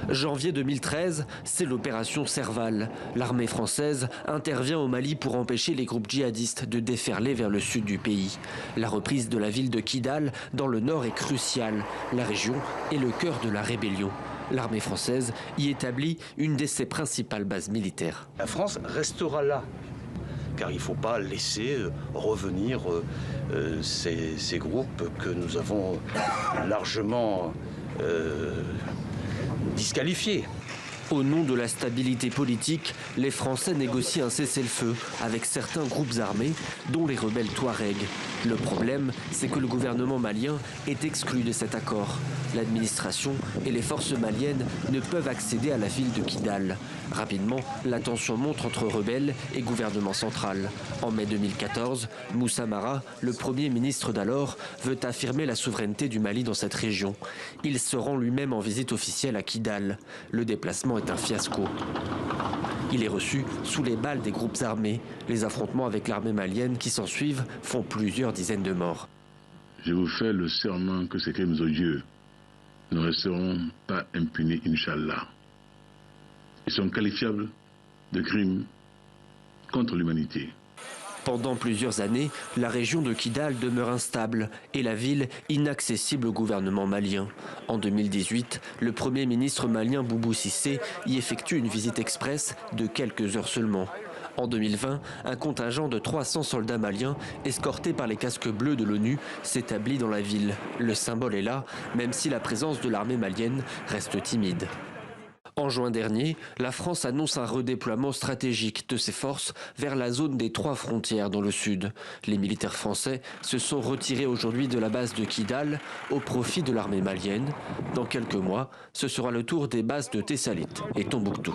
Janvier 2013, c'est l'opération Serval. L'armée française intervient au Mali pour empêcher les groupes djihadistes de déferler vers le sud du pays. La reprise de la ville de Kidal, dans le nord, est cruciale. La région est le cœur de la rébellion. L'armée française y établit une de ses principales bases militaires. La France restera là, car il ne faut pas laisser revenir ces groupes que nous avons largement disqualifiés. Au nom de la stabilité politique, les Français négocient un cessez-le-feu avec certains groupes armés, dont les rebelles Touaregs. Le problème, c'est que le gouvernement malien est exclu de cet accord. L'administration et les forces maliennes ne peuvent accéder à la ville de Kidal. Rapidement, la tension monte entre rebelles et gouvernement central. En mai 2014, Moussa Mara, le premier ministre d'alors, veut affirmer la souveraineté du Mali dans cette région. Il se rend lui-même en visite officielle à Kidal. Le déplacement est un fiasco. Il est reçu sous les balles des groupes armés. Les affrontements avec l'armée malienne qui s'ensuivent font plusieurs dizaines de morts. Je vous fais le serment que ces crimes odieux ne resteront pas impunis, Inch'Allah. Ils sont qualifiables de crimes contre l'humanité. Pendant plusieurs années, la région de Kidal demeure instable et la ville inaccessible au gouvernement malien. En 2018, le premier ministre malien Boubou Cissé y effectue une visite express de quelques heures seulement. En 2020, un contingent de 300 soldats maliens, escortés par les casques bleus de l'ONU, s'établit dans la ville. Le symbole est là, même si la présence de l'armée malienne reste timide. En juin dernier, la France annonce un redéploiement stratégique de ses forces vers la zone des 3 frontières dans le sud. Les militaires français se sont retirés aujourd'hui de la base de Kidal au profit de l'armée malienne. Dans quelques mois, ce sera le tour des bases de Tessalit et Tombouctou.